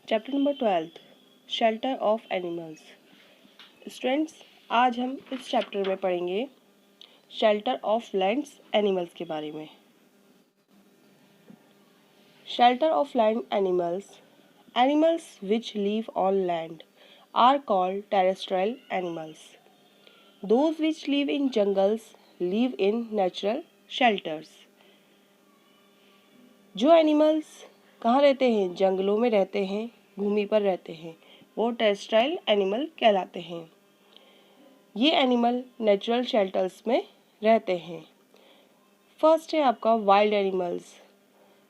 Chapter number 12 shelter of animals. Students, आज हम इस चैप्टर में पढ़ेंगे शेल्टर ऑफ लैंड्स एनिमल्स के बारे में। Shelter of land animals, animals which live on land are called terrestrial animals. Those which live in jungles live in natural shelters. जो animals कहाँ रहते हैं? जंगलों में रहते हैं, भूमि पर रहते हैं, वो टेरेस्ट्रियल एनिमल कहलाते हैं। ये एनिमल नेचुरल शेल्टर्स में रहते हैं। फर्स्ट है आपका wild animals.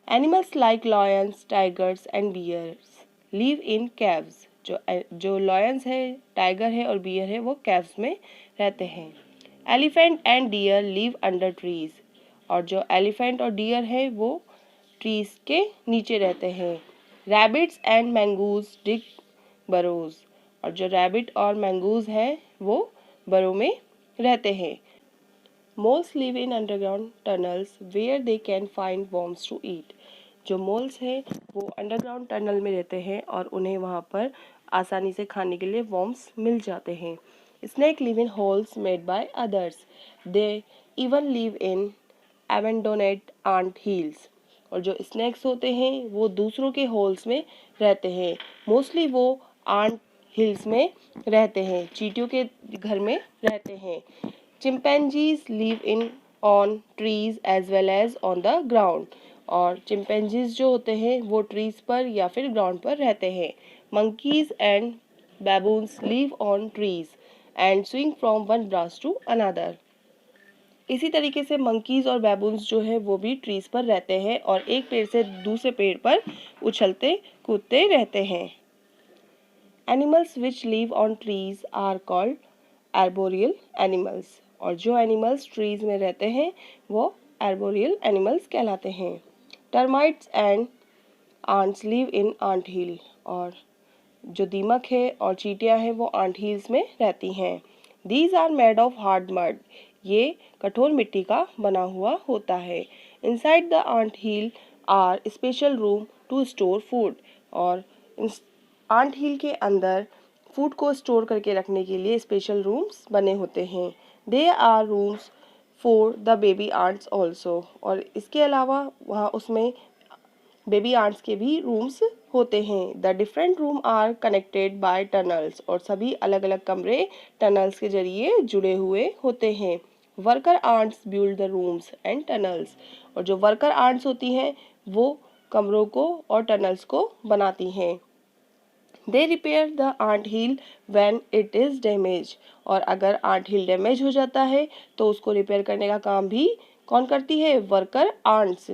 Animals like lions, tigers and bears live in caves. जो लॉयंस है, टाइगर है और बियर है, वो कैव्स में रहते हैं। Elephant and deer live under trees. और जो एलिफेंट और डियर है वो ट्रीज के नीचे रहते हैं। रैबिट्स एंड मैंगूज डिग बरोज। और जो रैबिट और मैंगूज है वो बरो में रहते हैं। Moles live in underground tunnels where they can find worms to eat. जो मोल्स हैं वो अंडरग्राउंड टनल में रहते हैं और उन्हें वहाँ पर आसानी से खाने के लिए वर्म्स मिल जाते हैं। Snake live in holes made by others. They even live in abandoned ant hills. और जो स्नेक्स होते हैं वो दूसरों के होल्स में रहते हैं। मोस्टली वो आंट हिल्स में रहते हैं, चींटियों के घर में रहते हैं। Chimpanzees live in on trees as well as on the ground. और चिंपैंजीज जो होते हैं वो ट्रीज पर या फिर ग्राउंड पर रहते हैं। Monkeys and baboons live on trees and swing from one branch to another. इसी तरीके से मंकीज और बैबून्स जो है वो भी ट्रीज पर रहते हैं और एक पेड़ से दूसरे पेड़ पर उछलते कूदते रहते हैं। Animals which live on trees are called arboreal animals. और जो एनिमल्स ट्रीज में रहते हैं वो आर्बोरियल एनिमल्स कहलाते हैं। Termites and ants live in ant hill. और जो दीमक है और चींटियां हैं वो आंट हिल्स में रहती हैं। These are made of hard mud. ये कठोर मिट्टी का बना हुआ होता है। Inside the ant hill are special room to store food. और आंट हिल के अंदर फूड को स्टोर करके रखने के लिए स्पेशल रूम्स बने होते हैं। They are rooms for the baby ants also. और इसके अलावा वहाँ उसमें बेबी आंट्स के भी रूम्स होते हैं। The different room are connected by tunnels. और सभी अलग अलग कमरे टनल्स के जरिए जुड़े हुए होते हैं। Worker ants build the rooms and tunnels. और जो वर्कर आंट्स होती हैं वो कमरों को और टनल्स को बनाती हैं। They repair the ant hill when it is damage. और अगर आंट हिल डैमेज हो जाता है तो उसको रिपेयर करने का काम भी कौन करती है? Worker ants.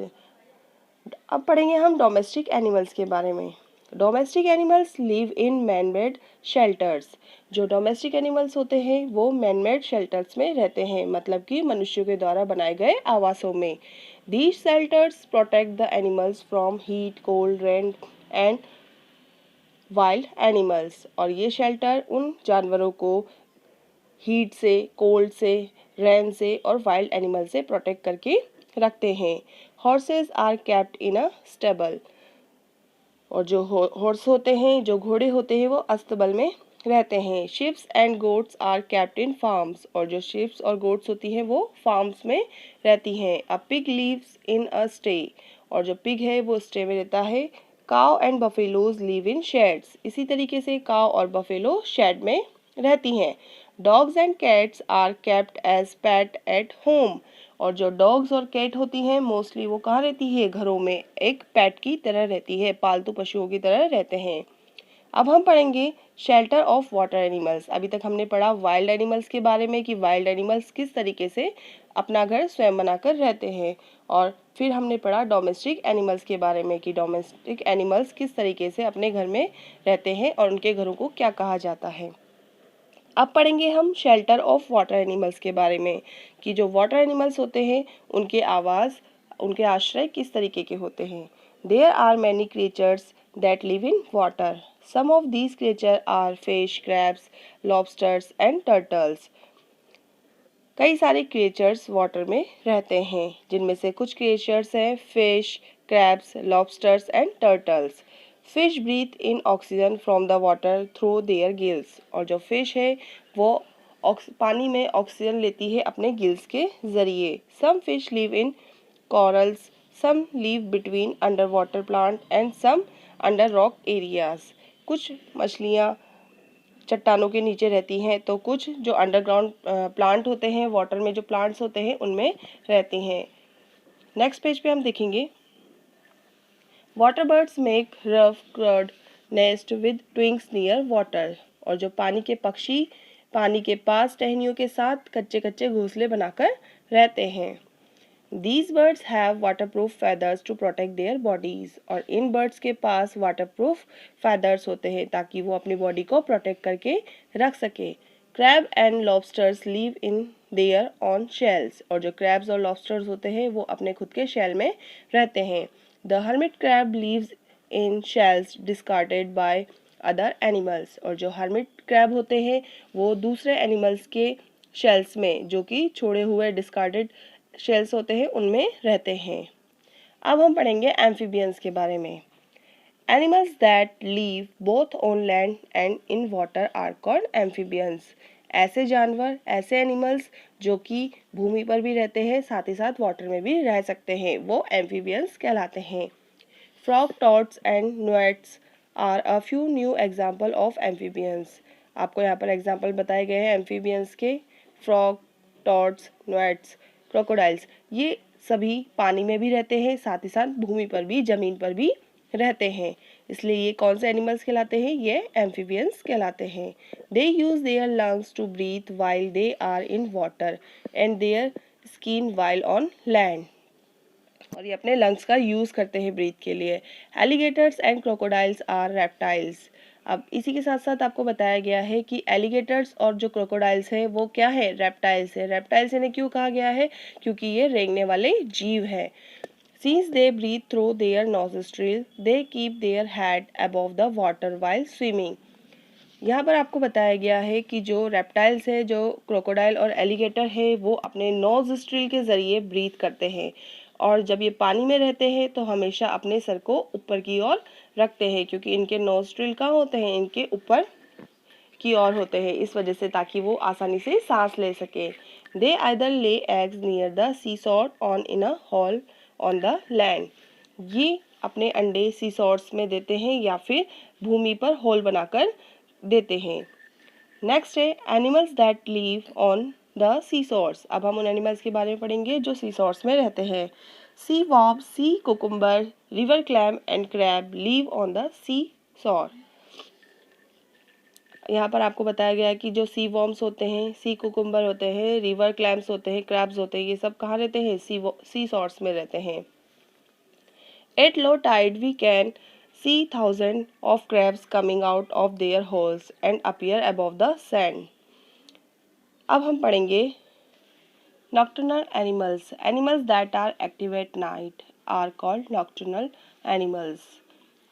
अब पढ़ेंगे हम डोमेस्टिक एनिमल्स के बारे में। Domestic animals live in manmade shelters. जो डोमेस्टिक एनिमल्स होते हैं वो मैनमेड शेल्टर्स में रहते हैं, मतलब कि मनुष्यों के द्वारा बनाए गए आवासों में। These shelters protect the animals from heat, cold, rain and wild animals. और ये शेल्टर उन जानवरों को हीट से, कोल्ड से, रेन से और वाइल्ड एनिमल से प्रोटेक्ट करके रखते हैं। Horses are kept in a stable. और जो हॉर्स होते हैं, जो घोड़े होते हैं, वो अस्तबल में रहते हैं। Sheeps and goats are kept in farms. और जो शिप्स और गोट्स होती हैं वो फार्म्स में रहती हैं। A pig lives in a sty. और जो पिग है वो स्टे में रहता है। काव and buffaloes live in shades. इसी तरीके से काव और बफेलो शेड में रहती हैं। Dogs and cats are kept as pet at home. और जो डॉग्स और कैट होती हैं मोस्टली वो कहाँ रहती है? घरों में एक पेट की तरह रहती है, पालतू पशुओं की तरह रहते हैं। अब हम पढ़ेंगे शेल्टर ऑफ वाटर एनिमल्स। अभी तक हमने पढ़ा वाइल्ड एनिमल्स के बारे में कि वाइल्ड एनिमल्स किस तरीके से अपना घर स्वयं बनाकर रहते हैं। और फिर हमने पढ़ा डोमेस्टिक एनिमल्स के बारे में कि डोमेस्टिक एनिमल्स किस तरीके से अपने घर में रहते हैं और उनके घरों को क्या कहा जाता है। अब पढ़ेंगे हम शेल्टर ऑफ वाटर एनिमल्स के बारे में कि जो वाटर एनिमल्स होते हैं उनके आवास, उनके आश्रय किस तरीके के होते हैं। There are many creatures that live in water. Some of these creature are fish, crabs, lobsters and turtles. कई सारे क्रिएचर्स वाटर में रहते हैं, जिनमें से कुछ क्रिएचर्स हैं fish, crabs, lobsters and turtles. Fish breathe in oxygen from the water through their gills, और जो फिश है वो पानी में ऑक्सीजन लेती है अपने गिल्स के ज़रिए। Some fish live in corals, some live between underwater plant and some under rock areas। कुछ मछलियाँ चट्टानों के नीचे रहती हैं तो कुछ जो अंडरग्राउंड प्लांट होते हैं, वाटर में जो प्लांट्स होते हैं उनमें रहती हैं। नेक्स्ट पेज पे हम देखेंगे water birds make rough curved nest with twigs near water, और जो पानी के पक्षी पानी के पास टहनियों के साथ कच्चे कच्चे घोंसले बनाकर रहते हैं। These birds have waterproof feathers to protect their bodies, और इन बर्ड्स के पास वाटरप्रूफ feathers होते हैं ताकि वो अपनी बॉडी को प्रोटेक्ट करके रख सके। Crab and lobsters live in their on shells, और जो क्रैब्स और लॉबस्टर्स होते हैं वो अपने खुद के शेल में रहते हैं। The hermit crab lives in shells discarded by other animals, और जो हर्मिट क्रैब होते हैं वो दूसरे एनिमल्स के शेल्स में, जो कि छोड़े हुए डिस्कार्डेड शेल्स होते हैं, उनमें रहते हैं। अब हम पढ़ेंगे एम्फीबियंस के बारे में। Animals that live both on land and in water are called amphibians. ऐसे जानवर, ऐसे एनिमल्स जो कि भूमि पर भी रहते हैं साथ ही साथ वाटर में भी रह सकते हैं, वो एम्फीबियंस कहलाते हैं। Frog, toads and newts are a few new example of amphibians. आपको यहाँ पर एग्जाम्पल बताए गए हैं एम्फीबियंस के। फ्रॉग, टॉड्स, न्वेट्स, क्रोकोडाइल्स, ये सभी पानी में भी रहते हैं साथ ही साथ भूमि पर भी, जमीन पर भी रहते हैं, इसलिए ये कौन से एनिमल्स कहलाते हैं? ये एम्फीबियंस कहलाते हैं। They use their lungs to breathe while they are in water and their skin while on land, और ये अपने लंग्स का यूज करते हैं ब्रीथ के लिए। Alligators and crocodiles are reptiles. अब इसी के साथ साथ आपको बताया गया है कि एलिगेटर्स और जो क्रोकोडाइल्स है वो क्या है? रेप्टाइल्स है। रेप्टाइल्स इन्हें क्यों कहा गया है? क्योंकि ये रेंगने वाले जीव है। Since they breathe through their nostrils, they keep their head above the water while swimming। यहाँ पर आपको बताया गया है कि जो रेप्टाइल्स है, जो क्रोकोडाइल और एलिगेटर है, वो अपने नोस्ट्रिल के ज़रिए ब्रीथ करते हैं, और जब ये पानी में रहते हैं तो हमेशा अपने सर को ऊपर की ओर रखते हैं, क्योंकि इनके नोस्ट्रिल कहाँ होते हैं? इनके ऊपर की ओर होते हैं, इस वजह से ताकि वो आसानी से सांस ले सके। They either lay eggs near the sea shore on in a hole on the land. ये अपने अंडे सी सॉर्ट्स में देते हैं या फिर भूमि पर होल बनाकर देते हैं। नेक्स्ट है animals that live on the sea shores. अब हम उन एनिमल्स के बारे में पढ़ेंगे जो सी सॉर्स में रहते हैं। Sea worm, sea cucumber, river clam and crab live on the sea shore. यहाँ पर आपको बताया गया है कि जो सी वॉर्म्स होते हैं, सी कुकुम्बर होते हैं, रिवर क्लैम्स होते हैं, क्रैब्स होते हैं, ये सब कहाँ रहते हैं? सी सॉर्ट्स में रहते हैं। At low tide we can see thousands of crabs coming out of their holes and appear above the sand। अब हम पढ़ेंगे nocturnal animals। Animals that are active at night are called nocturnal animals।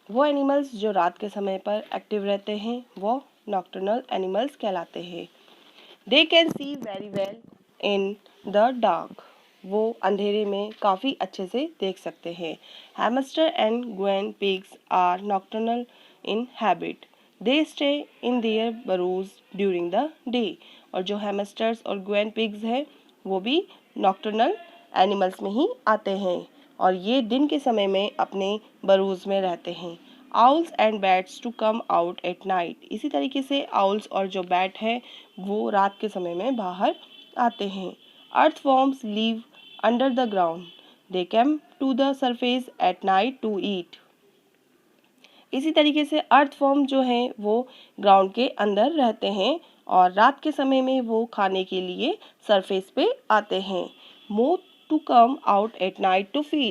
वो animals जो रात के समय पर active रहते हैं वो नॉक्टर्नल एनिमल्स कहलाते हैं। They can see very well in the dark। वो अंधेरे में काफ़ी अच्छे से देख सकते हैं। Hamster and guinea pigs are nocturnal in habit। They stay in their burrows during the day। और जो हैमस्टर्स और गुइनी पिग्स हैं वो भी नॉक्टर्नल एनिमल्स में ही आते हैं, और ये दिन के समय में अपने बरूज में रहते हैं। Owls and bats too come out at night. इसी तरीके से आउल्स और जो बैट है वो रात के समय में बाहर आते हैं। Earthworms live under the ground. They come to the surface at night to eat. इसी तरीके से अर्थवॉर्म जो हैं वो ग्राउंड के अंदर रहते हैं और रात के समय में वो खाने के लिए सरफेस पे आते हैं। Moth too come out at night to feed.